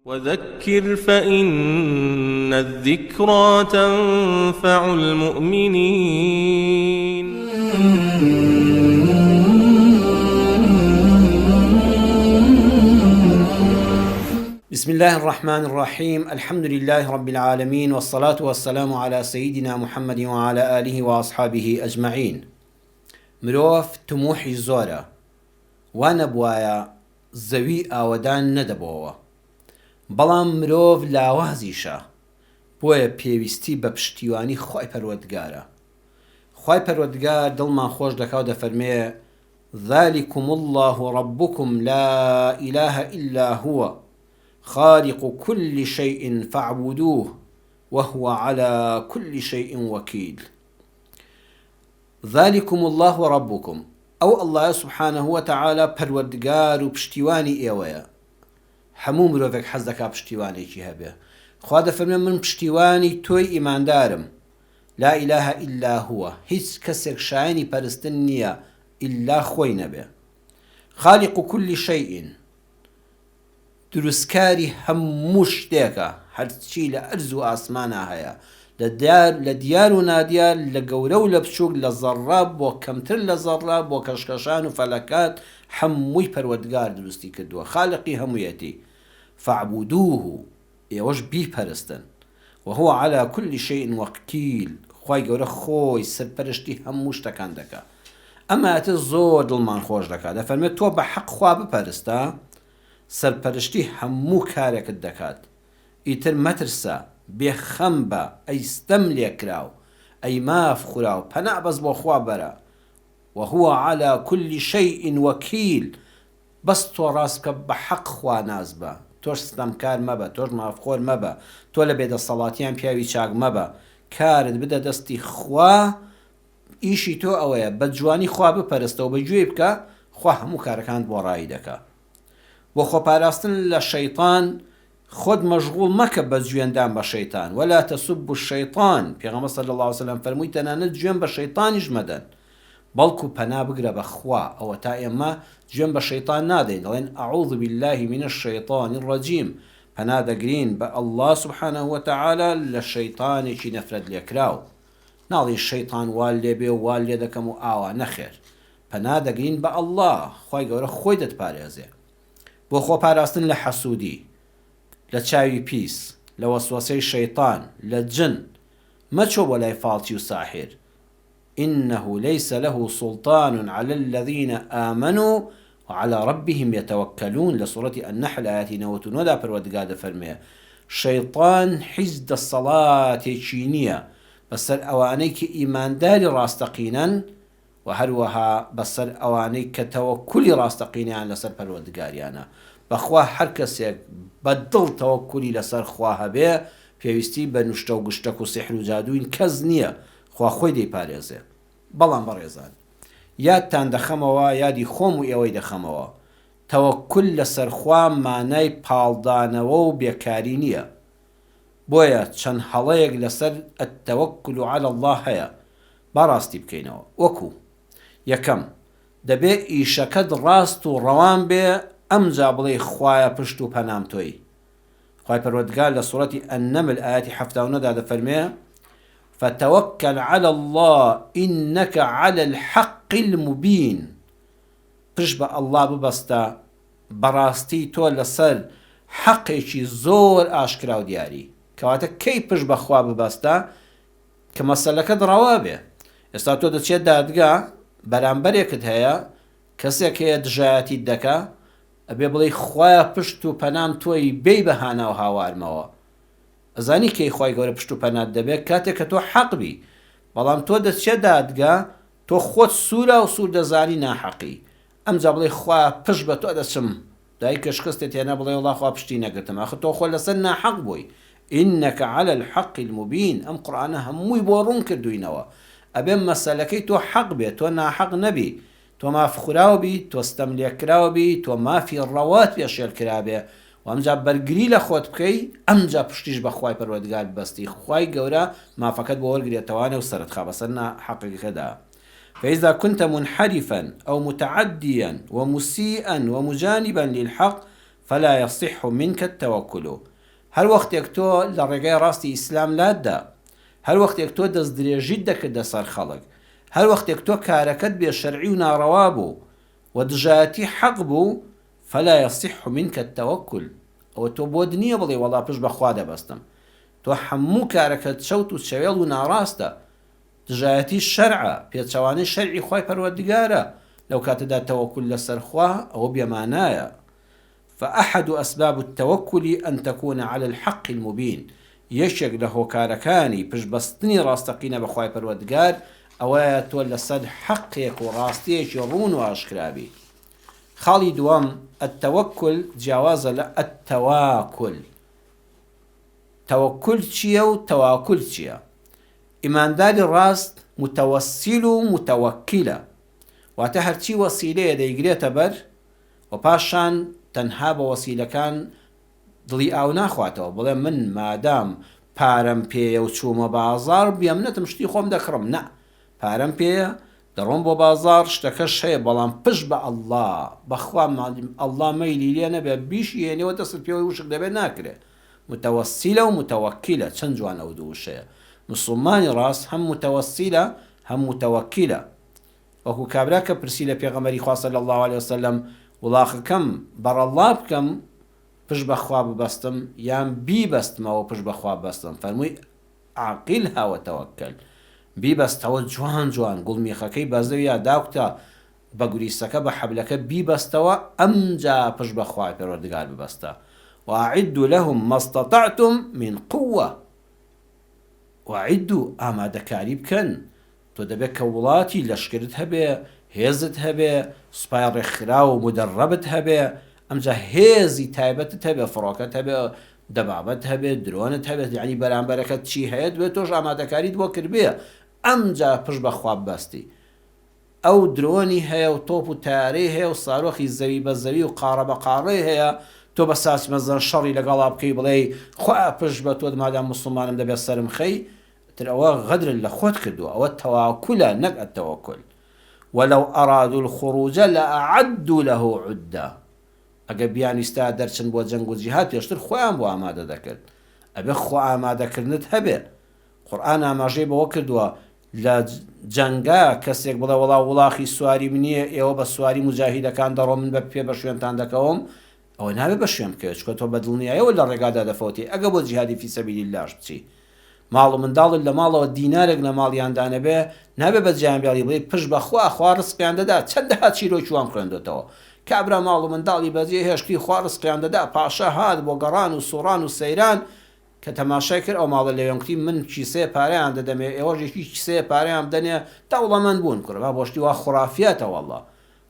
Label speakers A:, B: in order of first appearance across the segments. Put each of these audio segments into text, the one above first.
A: وذكر فإن الذكرى تنفع المؤمنين.
B: بسم الله الرحمن الرحيم. الحمد لله رب العالمين، والصلاة والسلام على سيدنا محمد وعلى آله وأصحابه أجمعين. مرۆڤ تموحی زۆرە، وا نەبوایە زەوی ئاوەدان نەدەبەوە، بەڵام مرۆڤ لاوازیشە، بۆیە پێویستی بە پشتیوانی خوای پەروەردگارە. خوای پەروەردگار دڵمان خۆش دەکا و دەفەرمێ: ذلكم الله ربكم لا إله إلا هو خالق كل شيء فاعبدوه وهو على كل شيء وكيل. ذلكم الله ربكم، أو الله سبحانه وتعالى پەروەردگار و پشتیوانی ئێوەیە. هەموو مرۆڤێک حەز دەکا پشتیوانێکی هەبێ. خوا دەفەرمێ من پشتیوانی تۆی ئیماندارم. لا إله إلا هو، هیچ کەسێک شایەنی پەرستن نییە ئللا خۆی نەبێ. خالق كل شيء، دروستکاری هەموو شتێکە، هەرچی لە ئەرز و ئاسمانە هەیە، لە دیار و نادیار، لە گەورە و لە بچووک، لە زەڕە بۆ کەمتر لە زەڕە، بۆ کەشکەشان و فەلەکات، هەمووی پەروەردگار دروستی کردووە، خالقی هەموویەتی. فاعبدوه، ئێوەش بیپەرستن. وهو على كل شيء وكيل، خوای گەورە خۆی سەرپەرشتی هەموو شتەکان دەکا. ئەماتە زۆر دڵمان خۆش دەکات، دەفەرمێت تۆ بە حەق خوا بپەرستە، سەرپەرشتی هەموو کارێکت دەکات. ئیتر مەترسە، بێخەم بە، ئەی ستەم لێکراو، ئەی ماف خوراو، پەنا بەس بۆ خوا بەرە. وهو على كل شيء وكيل، بەس تۆ ڕاست بکە بە حەق خوا ناز بە، تۆش ستەمکار مەبە، تۆش مافخۆر مەبە، تۆ لە بێدەسەڵاتیان پیاوی چاک مەبە، کارت بدە دەستی خوا، ئیشی تۆ ئەوەیە بە جوانی خوا بپەرستە و بەگوێ بکە، خوا هەموو کارەکان بۆ ڕایی دەکا. بۆ خۆپاراستن لە شەیطان خۆت مەشغوڵ مەکە بە جوێندان بە شەیطان. ولا تسبوا الشەیطان، پێغەمبەر صلی الله علیه وسلم فەرمووی تەنانەت گوێن بە شەیطانیش مەدەن، بەڵکو پەنا بگرە بە خوا. ئەوە تا ئێمە گوێن بە شەیطان نادەین، دەڵێن ئەعوذ بالله من الشەیطان الرەجیم، پەنا دەگرین بە الله سبحانه وتعالى لە شەیطانێکی نەفرەت لێکراو. ناڵێن شەیطان وال لێبێ و وال لێ دەکەم و ئاوا، نەخێر، پەنا دەگرین بە الله، خوای گەورە خۆی دەتپارێزێ. بۆ خۆپاراستن لە حەسوودی، لە چاوی پیس، لە وەسوەسەی شەیطان، لە جن، مەچۆ بۆ لای فاڵچی و ساحر. إنه ليس له سلطان على الذين آمنوا وعلى ربهم يتوكلون، لسورة النحل آياتي 99 دا پەروەردگار دەفەرمێ شەیطان حیز دەسەڵاتێکی نییە بەسەر ئەوانەی کە ئیمانداری ڕاستەقینەن و هەروەها بەسەر ئەوانەی کە تەوەکولی ڕاستەقینیان لەسەر پەروەردگاریانە. بەخوا هەر کەسێک بە دڵ تەوەکولی لەسەر خوا هەبێ، پێویستی بە نوشتە و گشتەک و سیحر و جادوین کەس نییە، خوا خۆی دەیپارێزێ. بەڵام بەڕێزان، یادتان دەخەمەوە، یادی خۆم و ئێوەی دەخەمەوە، تەوەکل لەسەر خوا مانای پاڵدانەوە و بێکاری نییە. بۆیە چەند هەڵەیەک لەسەر التەوەکل عەلە الله هەیە، بەڕاستی بکەینەوە. وەکو یەکەم، دەبێ ئیشەکەت ڕاست و ڕەوان بێ، ئەمجا بڵێ خوایە پشت و پەنام تۆی. خوای پەروەردگار لە سوورەتی النەمل ئاەتی 79 دا دەفەرمێ فتوكل على الله إنك على الحق المبين، پشت بە الله ببەستە، بەڕاستی تۆ لەسەر حەقێکی زۆر ئاشکرا و دیاری. کەواتە کەی پشت بە خوا ببەستە کە مەسەلەکەت ڕەوا بێ. ئێستا تۆ دەچێت دادگا، بەرامبەرێکت هەیە، کەسێک هەیە دژایەتیت دەکا، ئەبێ بڵێ خوایە پشت و پەنام تۆی بێی بە هانا و هاوارمەوە. ئەزانی کەی خوای گەورە پشت و پەنات دەبێت کاتێک کە تۆ حەق بی، بەڵام تۆ دەچێت دادگا، تۆ خۆت سوورە و سوور دەزانی ناحەقی، ئەمجا بڵێ خوا پشت بە تۆ دەچم، دایکە شکستت هێنا بڵێ وەڵا خوا پشتی نەگرتم، ئاخر تۆ خۆ لەسەر ناحەق بووی. إنك على الحق المبين، ئەم قورئانە هەمووی بۆ ڕوون کردوینەوە. ئەبێ مەسەلەکەی تۆ حەق بێت، تۆ ناحەق نەبی، تۆ مافخوراو بی، تۆ ستەم لێکراو بی، تۆ مافی ڕەوات پێشێل کرابێ، و ئەمجا بەرگری لە خۆت بکەی، ئەمجا پشتیش بە خوای پەروەردگار ببەستی، خوای گەورە مافەکەت بۆ وەرگرێتەوانێ و سەرت خا بەسەر ناحەقیەکەدا. فإذا كنت منحرفا أو متعديا ومسيئا ومجانبا للحق فلا يصح منك التوكل. هەر وەختێک تۆ لە ڕێگای ڕاستی ئیسلام لاتدا، هەر وەختێک تۆ دەست درێژیت دەکردە سەر خەڵک، هەر وەختێک تۆ کارەکەت بێ شەرعی و ناڕەوا بوو و دژایەتی حەق بوو، فلا يصح منك التوكل. ئەوە تۆ بۆ نییە بڵێ وەڵا پشت بەخوا دەبەستم. تۆ هەموو کارەکەت شەوت و شەوێڵ و ناڕاستە، دژایەتی شەرعە، پێچەوانەی شەرعی خوای پەروەردگارە. لەو کاتەدا تەوەکل لەسەر خوا ئەوە بێمانایە. فأحد أسباب التوكل أن تكون على الحق المبين. يشك له كاركاني بجبستني راستقينا بخواي پروردگار أولا تولى صد حقك وراستيش يرون واشكرابي. خالي دوام التوكل جواز التواكل. توكل چيا و تواكل چيا؟ إيمان دار الراست متوسل متوكلة، واتهر چي وسيلة ديگريت بر وپاشان تەنها بە وەسیلەکان دڵی ئاو ناخواتەوە، بڵێ من مادام پارەم پێیە و چوومە بازار بیامنەتم شتی خۆم دەکڕم. نە، پارەم پێیە دەڕۆم بۆ بازار شتەکەش هەیە، بەڵام پشت بە ئەڵڵا بەخوا ئەڵڵا مەیلی لێ نەبێ بیشی هێنێەوە دەست پێوەی وشک دەبێت ناکرێت. متەوەسیلە و متەوەکیلە، چەند جوان ئەو دوو وشەیە. مسلمانی ڕاست هەم متەوەسیلە هەم متەوەکیلە. وەکو کابرا کە پرسی لە پێغەمبەری خوا صلی الله علیه وسلم وڵاخەکەم بەڕەڵا بکەم پشت بەخوا ببەستم یان بیبەستمەوە پشت بەخوا ببەستم، فەرمووی عاقیل هاوە تەوەکەل، بیبەستەوە جوان جوان گوڵمیخەکەی بەزەوی یا داوکتە بە گوریسەکە بە حەبلەکە بیبەستەوە، ئەمجا پشت بەخوای پەروەردگار ببەستە. وأعدوا لهم ما استطعتم من قوة. وأعدوا ئامادەکاری بکەن. تۆ دەبێت کە وڵاتی لەشکرت هەبێ، هێزت هەبێ، سوپای ڕێکخرا و مدەڕەبت هەبێ، ئەمجا هێزی تایبەتت هەبێ، فڕۆکەت هەبێ، دەبابەت هەبێ، درۆنت هەبێت، یعنی بەرامبەرەکەت چی هەیە دوێت تۆش ئامادەکاریت بۆ کردبێ، ئەمجا پشت بەخوا ببەستی. ئەو درۆنی هەیە و تۆپ و تارەی هەیە و سارۆخی زەوی بە زەوی و قاڕە بە قاڕەی هەیە، تۆ بە ساچ مەزەن شەڕی لەگەڵا بکەی بڵێ خوا پشت بە تۆ مادام مسلمانم دەبێت سەرم خەی، تر ئەوە غەدرت لە خۆت کردووە، ئەوە تەواکولە نەک التەوەکل. ولو أرادوا الخروج لأعدوا له عدة. ئەگە بیانویستا دەرچن بۆ جەنگ و جیهاد پێشتر خۆیان بۆ ئامادە دەکرد، ئەبێ خۆ ئامادەکردنت هەبێ. قورئان ئاماژەی بەوە کردووە لە جەنگا کەسێک بڵێ وەڵا وڵاخی سواری منیە، ئێوە بە سواری مجاهیدەکان دەڕۆ من بە پێ بە شوێنتان دەکەوم، ئەوە نابێ بە شوێن بکەوێت، چکە تۆ بە دڵنیایەوە لە ڕێگادا دەفەوتی. ئەگە بۆ جیهادی فی سەبیلی لاش بچی، ماڵ و منداڵت لە ماڵەوە دینارێک لە ماڵیاندانە بێ، نابێ بە جیانبیاڵی بڵێ پشت بەخوا خوا ڕزقیان دەدا، چەندەها چیرۆکی وان خوێندوێتەوە، کابرا ماڵ و منداڵی بەجێ هێشتی خوا ڕزقیان دەدا، پاشە هات بۆ گەڕان و سوڕان و سەیران کە تەماشای کرد ئەو ماڵە لەوێنکتی من کیسەیە پارەیان دەدەمێ، ئێوەژێکی کیسەیە پارەیان بدەنێ دەوڵەمەند بوون کوڕە بۆشتی وا خوڕافیاتە.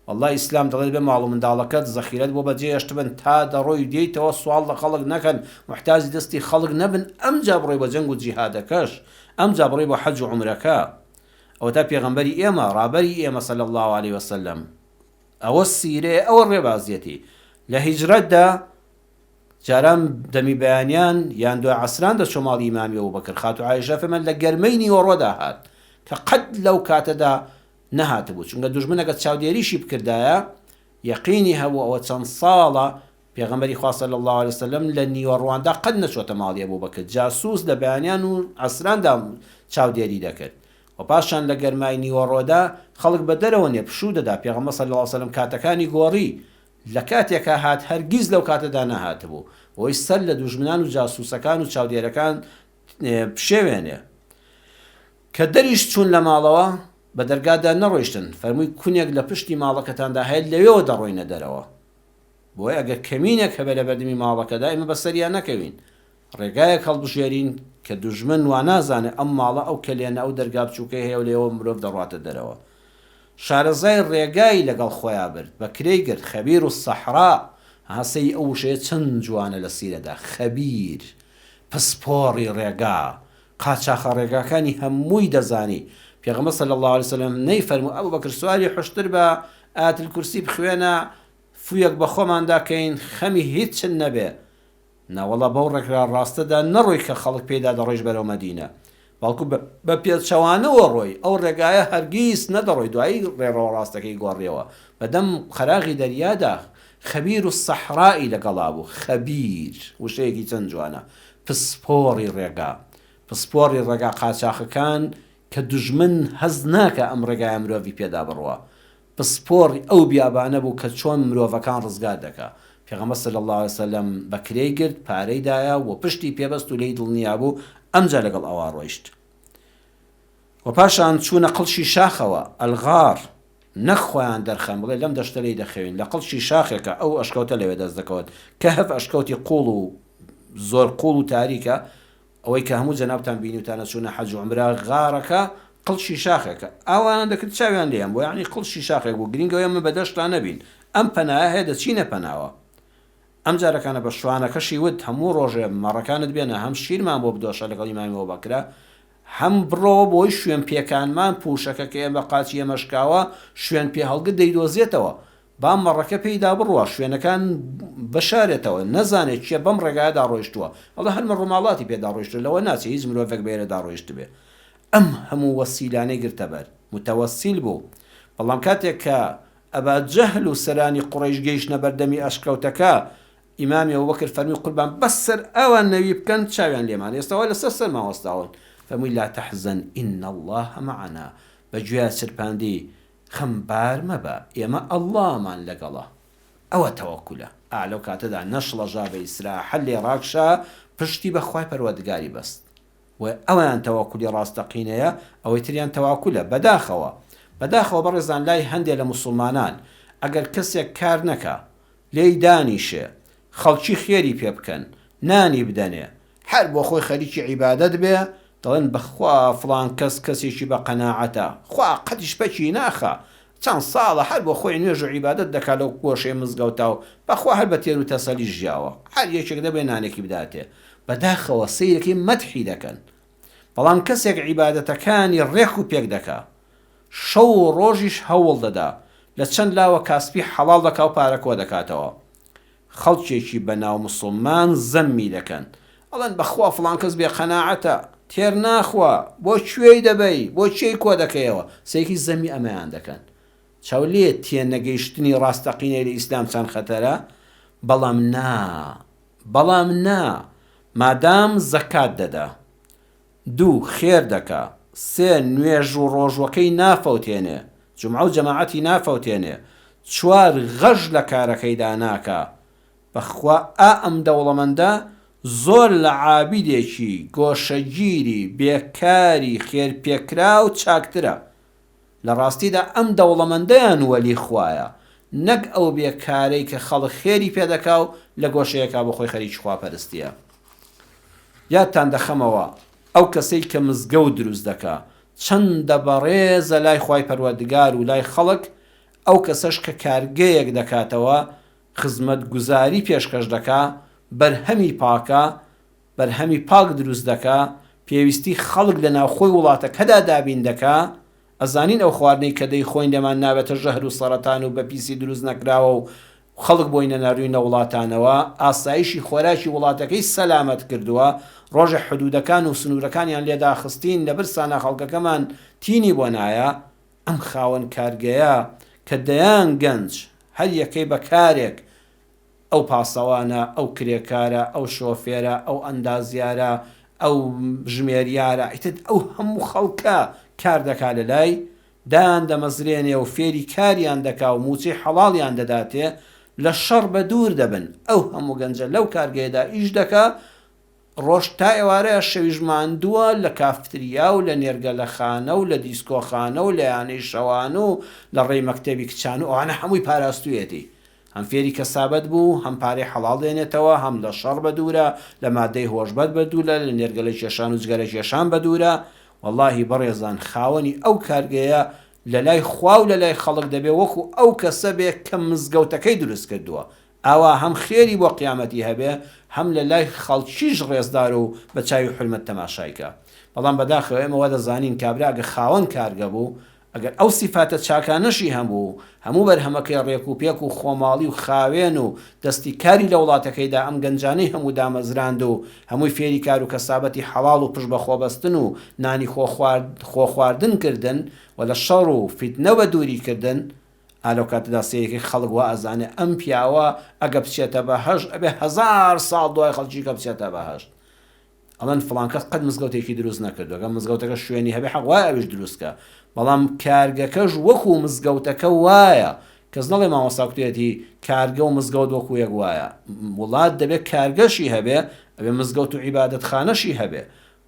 B: والله ئیسلام دەڵێت بێ ماڵ و منداڵەکەت زەخیرەت بۆ بەجێ هێشت بن تا دەڕۆی دێیتەوە سوال لە خەڵک نەکەن، محتاجی دەستی خەڵک نەبن، ئەمجا بڕۆی بە جەنگ و جیهادەکەش، ئەمجا بڕۆی بۆ حەج و عومرەکە. ئەوە تا پێغەمبەری ئێمە ڕابەری ئێمە صلی الله علیه وسلم ئەوە سیرێ ئەوە ڕێبازیەتی لە هیجرەتدا جاران دەمی بەیانیان یان دوای عەسران دەچۆ ماڵی ئیمامی ئەبوبەکر، خاتو عایشە فەرمێن لە گەرمەی نیوەڕۆدا هات کە قەت لەو کاتەدا نەهاتبوو، چونکە دوژمنەکە چاودێریشی بکردایە یەقینی هەبوو ئەوە چەند ساڵە پێغەمبەری خوا صلی الله علیه وسلم لە نیوەڕواندا قەت نەچۆتە ماڵی ئەبوبەکر، جاسوس لە بەیانیان و عەسراندا چاودێری دەکرد. و پاشان لە گەرمای نیوەڕۆدا خەڵک بە دەرەوە نێ پشوو دەدا، پێغەمبەر صلی الله علیه وسلم کاتەکانی گۆڕی، لە کاتێکە هات هەرگیز لەو کاتەدا نەهاتبوو، بۆی سەر لە دوژمنان و جاسوسەکان و چاودێرەکان بشێوێنێ. کە دەریش چوون لە ماڵەوە بە دەرگادا نەڕۆیشتن، فەرمووی کونێک لە پشتی ماڵەکەتاندا هەیە لەوێەوە دەڕۆینە دەرەوە، بۆی ئەگەر کەمینێک هەبێ لە بەردەمی ماڵەکەدا ئێمە بەسەریان نەکەوین، ڕێگایەک هەڵبژێرین کە دوژمن وا نازانێ ئەم ماڵە ئەو کەلێنە ئەو دەرگا بچووکەی هەیە و لێەوە مرۆڤ دەڕاتە دەرەوە. شارەزای ڕێگای لەگەڵ خۆیان برد بە کرێی گرت خەبیر و سەحرا، هەسەی ئەو وشەیە چەند جوانە لە سیرەدا، خەبیر پسپۆڕی ڕێگا، قاچاخە ڕێگاکانی هەمووی دەزانی. پێغەمبەر صلی الله علیه وسلم نەیفەرموو ئەبوبەکر سواری حوشتر بە ئایەتل کورسی بخوێنە فویەک بە خۆمان داکەین خەمی هیچ چن نەبێ، ناوەڵا بەو ڕێکرا ڕاستەدا نەڕۆی کە خەڵک پێدا دەڕۆیش بەرەو مەدینە، بەڵکو بە پێچەوانەوە ڕۆی، ئەو ڕێگایە هەرگیز نەدەڕۆی، دوایی ڕێڕەوە ڕاستەکەی گۆڕیەوە بەدەم خەراغی دەریادا خەبیر و سەحرایی لەگەڵا بوو. خەبیر وشەیەکی چەند جوانە. پسپۆڕی ڕێگا، پسپۆڕی ڕێگا قاچاقەکان کە دوژمن هەز ناکە ئەم ڕێگای مرۆڤی پێدا بڕوە. پسپۆڕی ئەو بیابانە بوو کە چۆن مرۆڤەکان ڕزگار دەکا. پێغەمبەر صلی الله علیه وسلم بەکرێی گرت، پارەی دایە و پشتی پێبەست و لێی دڵنیا بوو، ئەمجا لەگەڵ ئەوە ڕۆیشت. و پاشان چوونە قڵشی شاخەوە، ئەلغار نەخۆیان دەرخەن بڵێ لەم دەشتە لێی دەخەوین، لە قڵشی شاخێکە ئەو ئەشکەوتە لەوێ دەست دەکەوت کە هەف ئەشکەوتی قوڵ و زۆر قوڵ و تاریکە، ئەوەی کە هەموو جەنابتان بینیوتانە چوونە حەج و عومرە، غارەکە قڵشی شاخێکە، ئەوان دەکرد چاویان لێیان بۆ، یعنی قڵشی شاخێک بوو، گرنگەوەی ئەمە بەدەشتا نەبین، ئەم پەنایە هەیە دەچینە پەناوە. ئەم جارەکانە بە شوانەکەشی ود هەموو ڕۆژێ مەڕەکانت بێنە، هەم شیرمان بۆ بدۆشە لەگەڵ ئیمامی ئەبوبەکرە، هەم بڕۆ بۆی شوێن پێکانمان پوشەکە کە ئێمە قاچی ئێمەشکاوە شوێن پێ هەڵگت دەیدۆزێتەوە، با مەڕەکە پێیدا بڕوە شوێنەکان بەشارێتەوە، نەزانێت چیە بەم ڕێگایەدا ڕۆیشتووە، ئەڵە هەرمە ڕۆماڵاتی پێدا ڕۆیشتە لەوە ناچێت هیچ مرۆڤێک بێرەدا ڕۆیشت بێ. ئەم هەموو وەسیلانەی گرتە بەر متەوەسیل بوو. بەڵام کاتێک کە ئەبا جەهل و سەرانی قوڕەیش گەیشتنە بەردەمی ئەشکەوتەکە، ئیمامی ئەبوبەکر فەرمی قوربان بەسەر ئەوان نەوی بکەن چاویان لێمان، ئێستاوە لەسەر سەرمان وەستاون، فەرمووی لا تەحزەن ئین الله معنا، بەگوێ سرپاندی خەمبار مەبە، ئێمە ئەڵڵامان لەگەڵە. ئەوە تەوەکولە. لەو کاتەدا نەشڵەژا بە ئیسراحەت لێ ڕاکشا، پشتی بە خوای پەروەردگاری بەست. و ئەویان تەوەکولی ڕاستەقینەیە، ئەوەی تریان تەواکولە. بەداخەوە بەڕێزان لای هەندێک لە موسڵمانان ئەگەر کەسێک کار نەکا، لێی دانیشێ، خەڵکی خێری پێ بکەن، نانی بدەنێ، هەر بۆ خۆی خەریکی عیبادەت بێ، دەڵێن بەخوا فڵان کەس کەسێکی بە قەناعەتە، خوا قەتیش پەکی ناخە، چەند ساڵە هەر بۆ خۆی نوێژ و عیبادەت دەکات لەو گۆشەی مزگەوتا و بەخوا هەر بە تێر و تەسەلی ژیاوە، هەر یەکێک دەبێ نانێکی بداتێ. بەداخەوە سەیرەکەی مەدحی دەکەن. بەڵام کەسێک عیبادەتەکانی ڕێک و پێک دەکا، شەو و ڕۆژیش هەوڵ دەدا، لە چەند لاوە کاسپی حەڵاڵ دەکا و پارەکۆ دەکاتەوە، خەڵکێکی بەناو موسڵمان زەممی دەکەن، ئەڵێن بەخوا فڵان کەس بێ قەناعەتە، تێر ناخوا، بۆ کوێی دەبەی، بۆ چێی کۆ دەکەیەوە، سەیەکی زەمی ئەمەیان دەکەن. چاولێ تێ نەگەیشتنی ڕاستەقینەی لە ئیسلام چەند خەتەرە، بەڵام نا مادام زەکات دەدا، 2 خێر دەکا، 3 نوێژ و ڕۆژوەکەی نافەوتێنێ، جومعە و جەماعەتی نافەوتێنێ، 4 غەژ لە کارەکەیدا ناکا، بەخوا ئەم دەوڵەمەندە زۆر لە عابیدێکی گۆشەگیری بێکاری خێرپێکرا و چاکترە. لە ڕاستیدا ئەم دەوڵەمەندەیان وەلی خوایە، نەک ئەو بێکارەی کە خەڵک خێری پێدەکا و لە گۆشەیەکا بۆ خۆی خەریکی خواپەرستیە. یادتان دەخەمەوە ئەو کەسەی کە مزگەوت دروست دەکا چەندە بەڕێزە لای خوای پەروەردگار و لای خەڵک، ئەو کەسەش کە کارگەیەک دەکاتەوە، خزمەت گوزاری پێشکەش دەکا، بەرهەمی پاکە، بەرهەمی پاک دروست دەکا، پێویستی خەڵک لە ناوخۆی وڵاتەکەدا دابین دەکا. ئەزانین ئەو خواردنەی کە دەی خۆین لێمان نابێتە ژەهر و سەرەتان و بە پیسی دروست نەکراوە و خەڵک بۆینە ناروینە وڵاتانەوە، ئاسایشی خۆراکی وڵاتەکەی سەلامەت کردووە، ڕۆژە حدودەکان و سنوورەکانیان لێداخستین لەبەر سانە خەڵکەکەمان تینی بۆ نایە. ئەم خاوەن کارگەیە کە دەیان گەنج هەر یەکەی بە کارێک، ئەو پاسەوانە، ئەو کرێکارە، ئەو شۆفێرە، ئەو ئەندازیارە، ئەو ژمێریارە، ئیتر ئەو هەموو خەڵکە کار دەکا لە لای دایان دەمەزرێنێ و فێری کاریان دەکا و موچەی حەڵاڵیان دەداتێ، لە شەڕ بە دوور دەبن. ئەو هەموو گەنجە لەو کارگەیەدا ئیش دەکا، ڕۆژ تا ئێوارەیە شەویش ماندووە لە کافتریا و لە نێرگەلەخانە و لە دیسکۆخانە و لە یانەی شەوان و لە ڕێی مەکتەبی کچان و ئەوانە هەمووی پاراستوویەتی. هەم فێری کەسابەت بوو، هەم پارەی حەڵاڵ دێنێتەوە، هەم لە شەڕ بە دوورە، لە مادەی هۆشبەت بە دوورە، لە نێرگەلە کێشان و جگەرە کێشان بە دوورە. واللهی بەڕێزان خاوەنی ئەو کارگەیە لە لای خوا و لە لای خەڵک دەبێ وەکو ئەو کەسە بێ کە مزگەوتەکەی دروست کردووە، ئاوا هەم خێری بۆ قیامەتی هەبێ، هەم لە لای خەڵکیش ڕێزدار و بە چاوی حرمەت تەماشایکە. بەڵام بەداخەوە ئێمەوە دەزانین کابرا ئەگە خاوەن کارگە بوو، ئەگەر ئەو سیفاتە چاکانەشی هەمبوو، هەموو بەرهەمەکەی ڕێک و پێک و خۆماڵی و خاوێن و دەستی کاری لە وڵاتەکەیدا ئەم گەنجانەی هەموو دامەزراند و هەمووی فێری کار و کەسابەتی حەڵاڵ و پشت بە خۆبەستن و نانی خۆ خواردن کردن و لە شەڕ و فیتنە بە دووری کردن، ئالۆ کاتەدا سەیەکی خەڵک وا ئەزانێ ئەم پیاوە ئەگە بچێتە بەهەشت ئەبێ 1000 ساڵ دوای خەڵکی کە بچێتە بەهەشت. ئەڵەن فڵان کەس قەت مزگەوتێکی دروست نەکردو، ئەگە مزگەوتەکە شوێنی هەبێ حەق وایە ئەویش دروستکە، بەڵام کارگەکەش وەکو مزگەوتەکە وایە. کەس نەڵێ مامۆستاکتێتی کارگە و مزگەوت وەکو یەک وایە. وڵات دەبێت کارگەشی هەبێ، ئەبێ مزگەوت و عیبادەتخانەشی هەبێ،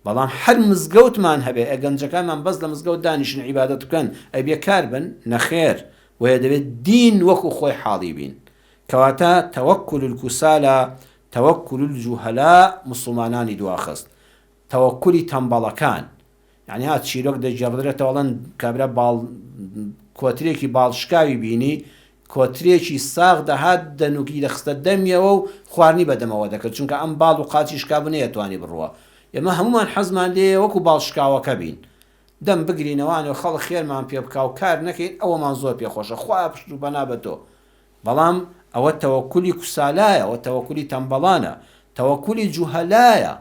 B: بەڵام هەر مزگەوتمان هەبێ ئەگەنجەکانمان بەس لە مزگەوت دانیشن عیبادەت بکەن ئەبێ کار بن نەخێر، وەیە دەبێت دین وەکو خۆی حاڵی بین. کەواتە تەوەکل الکوسالە تەوەکل الجوهەلا مسلمانانی دواخست. تەوەکولی تەمبەڵەکان یعنی هات چیرۆک دەجێڕدرێتەوەڵەن کابرا کۆترێکی باڵشکاوی بینی، کۆترێکی ساغ دەهات دەنوکی دەخستە دەمیەوە و خواردنی بەدەمەوە دەکرد، چونکە ئەم باڵ و قاچی شکاو نەیەتوانی بڕوە. ئێمە هەمومان حەزمان لێ وەکو باڵشکاوەکە بین، دەم بگرینەوەوانەوە خەڵک خێرمان پێ بکا و کار نەکەین، ئەوەمان زۆر پێخۆشە، خوا پشت و بەنا بە تۆ. بەڵام ئەوە تەوەکولی کوسالایە، ئەوە تەوەکولی تەمبەڵانە، تەوەکولی جوهەلایە.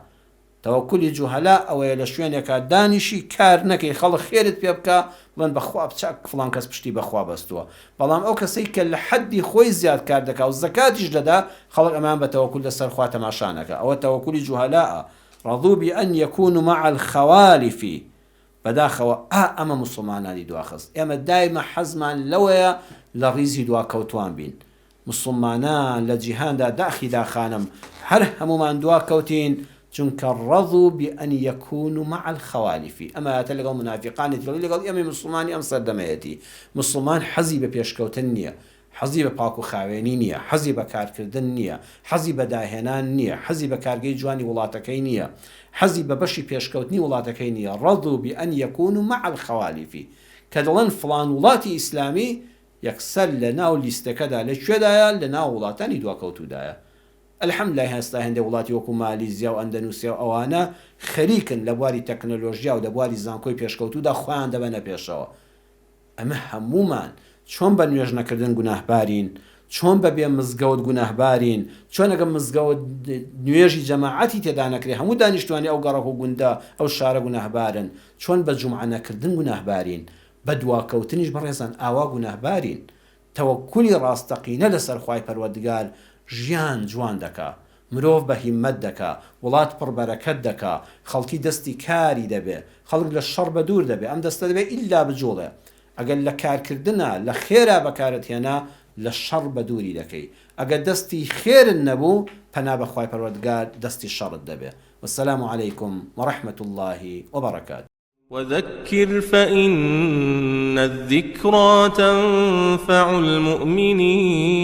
B: تەوەکولی جوهەلا ئەوەیە لە شوێنێکە دانیشی کار نەکەی، خەڵک خێرت پێ بکە بڵێن بەخوا بچاک فڵان کەس پشتی بەخوا بەستووە. بەڵام ئەو کەسەی کە لە حەدی خۆی زیاد کار دەکا و زەکاتیش دەدا، خەڵک ئەمان بە تەوەکول لەسەر خوا تەماشانەکە. ئەوە تەوەکولی جوهەلاە. رضوا بأن يكونوا مع الخوالف. بەداخەوە ئەمە مسلمانانی دواخست. ئێمە دایمە حەزمان لەوەیە لە ڕیزی دواکەوتوان بین. مسلمانان لە جیهاندا داخی داخانم هەر هەمومان دواکەوتین، چونکە رضوا بأن يكونوا مع الخوالف. ئەمە هاتە لەگەڵ منافقانی لەگەڵ ئێمە مسلمانی ئەم سەردەمەیەتی. مسلمان حەزی بە پێشکەوتن نییە، حەزی بە پاک و خاوێنی نییە، حەزی بە کارکردن نییە، حەزی بە داهێنان نییە، حەزی بە کارگەی جوانی وڵاتەکەی نییە، حەزی بە بەشی پێشکەوتنی وڵاتەکەی نییە. رضوا بأن يكونوا مع الخوالف. کە دەڵێن فڵان وڵاتی ئیسلامی یەکسەر لە ناو لیستەکەدا لەکوێدایە؟ لە ناو وڵاتانی دواکەوتوودایە. الحەمدلله هێستا هەندێک وڵاتی وەکو مالیزیا و ئەندەنوسیا و ئەوانە خەریکن لە بواری تەکنۆلۆژیا و لە بواری زانکۆی پێشکەوتوودا خۆیان دەبەنە پێشەوە. ئەمە هەمومان چۆن بە نوێژ نەکردن گوناهبارین، چۆن بە بێ مزگەوت گوناهبارین، چۆن ئەگەر مزگەوت نوێژی جەماعەتی تێدا نەکرێ هەموو دانیشتوانی ئەو گەڕەک و گوندە ئەو شارە گوناهبارن، چۆن بە جومعە نەکردن گوناهبارین، بە دواکەوتنیش بەڕێزان ئاوا گوناهبارین. تەوەکولی ڕاستەقینە لەسەر خوای پەروەردگار ژیان جوان دەکا، مرۆڤ بە هیممەت دەکا، وڵات پڕبەرەکەت دەکا، خەڵکی دەستی کاری دەبێ، خەڵک لە شەڕ بە دوور دەبێ. ئەم دەستە دەبێ ئیلا بجوڵێ. ئەگەر لە کارکردنە لە خێرا بەکارت هێنا لە شەڕ بە دووری دەکەی. ئەگەر دەستی خێرن نەبوو پەنا بە خوای پەروەردگار دەستی شەڕت دەبێ. والسلام عليكم ورحمة الله وبركاته.
A: وذكر فإن الذكرى تنفع المؤمنين.